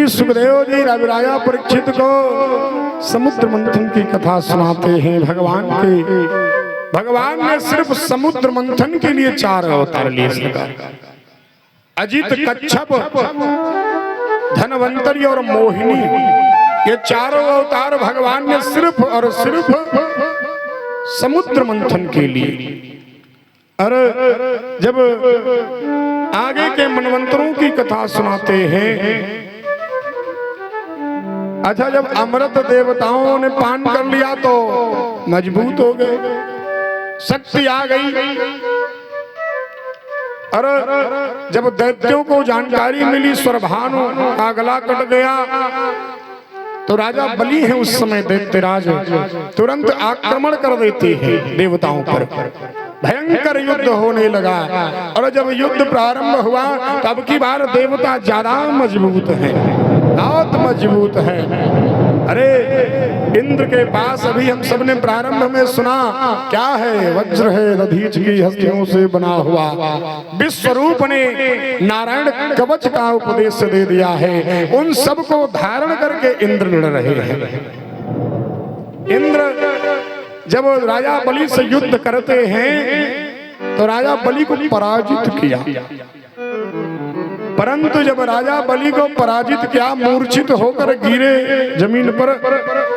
सुखदेव जी राजा परीक्षित को समुद्र मंथन की कथा सुनाते हैं। भगवान ने सिर्फ समुद्र मंथन के लिए 4 अवतार लिए सरकार। अजित, कच्छप, धनवंतरी और मोहिनी, ये 4 अवतार भगवान ने सिर्फ और सिर्फ समुद्र मंथन के लिए। और जब आगे के मनवंतरों की कथा सुनाते हैं, अच्छा जब अमृत देवताओं ने पान कर लिया तो मजबूत हो गए, शक्ति आ गई। और जब दैत्यों को जानकारी मिली स्वरभानु का गला कट गया तो राजा बलि है उस समय दैत्यराज तुरंत आक्रमण कर देते हैं देवताओं पर। भयंकर युद्ध होने लगा। और जब युद्ध प्रारंभ हुआ तब की बार देवता ज्यादा मजबूत हैं, बहुत मजबूत हैं। अरे इंद्र के पास अभी हम सबने प्रारंभ में सुना क्या है, वज्र है दधीच की हस्तियों से बना हुआ। विश्वरूप ने नारायण कवच का उपदेश दे दिया है, उन सब को धारण करके इंद्र लड़ रहे हैं। इंद्र जब राजा बलि से युद्ध करते हैं तो राजा बलि को पराजित किया, परंतु जब राजा बलि को पराजित किया, मूर्छित होकर गिरे जमीन पर,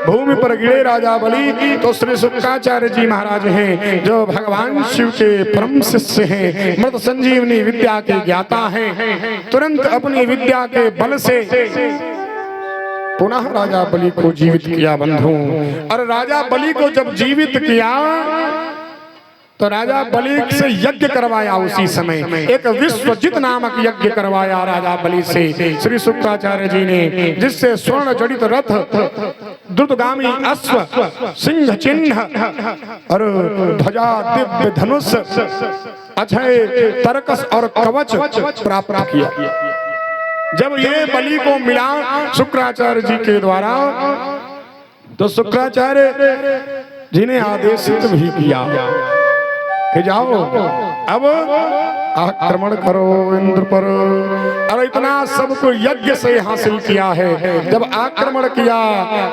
भूमि पर गिरे राजा बलि, तो श्री शुक्राचार्य जी महाराज हैं जो भगवान शिव के परम शिष्य हैं, मृत संजीवनी विद्या के ज्ञाता हैं, तुरंत अपनी विद्या के बल से पुनः राजा बलि को जीवित किया बंधु। और राजा बलि को जब जीवित किया तो राजा बलि से यज्ञ करवाया। उसी समय एक विश्वजित नामक यज्ञ करवाया राजा बलि से श्री शुक्राचार्य जी ने, जिससे स्वर्ण जड़ित रथ, द्रुतगामी अश्व, सिंह चिन्ह और ध्वजा, दिव्य धनुष, अक्षय तरकस और कवच प्राप्त किया। जब ये बलि को मिला शुक्राचार्य जी के द्वारा तो शुक्राचार्य जी ने आदेशित भी किया कि जाओ अब आक्रमण करो इंद्र पर। और इतना सबको यज्ञ से हासिल किया है, जब आक्रमण किया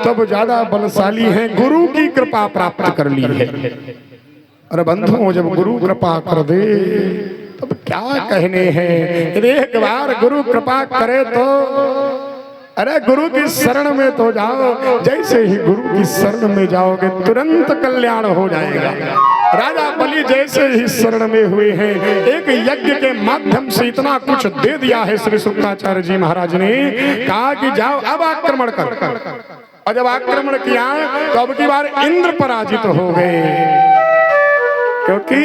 तब ज्यादा बलशाली है, गुरु की कृपा प्राप्त कर ली है। अरे बंधुओं जब गुरु कृपा कर दे तब क्या कहने हैं। यदि एक बार गुरु कृपा करे तो अरे गुरु की शरण में तो जाओ, जैसे ही गुरु की शरण में जाओगे तुरंत कल्याण हो जाएगा। राजा बलि जैसे ही शरण में हुए हैं, एक यज्ञ के माध्यम से इतना कुछ दे दिया है श्री शुक्राचार्य जी महाराज ने, कहा कि जाओ अब आक्रमण कर। और जब आक्रमण किया तो अब की बार इंद्र पराजित हो गए, क्योंकि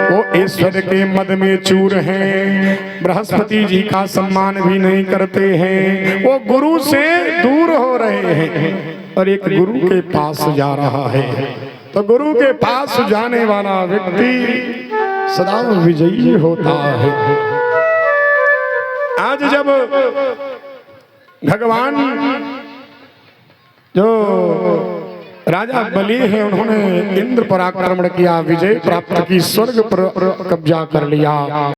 वो ईश्वर के मद में चूर हैं, बृहस्पति जी का सम्मान भी नहीं करते हैं, वो गुरु से दूर हो रहे हैं और एक गुरु के पास जा रहा है। तो गुरु के पास जाने वाला व्यक्ति सदा विजयी होता है। आज जब भगवान जो राजा बलि है उन्होंने इंद्र पर आक्रमण किया, विजय प्राप्त की, स्वर्ग पर कब्जा कर लिया।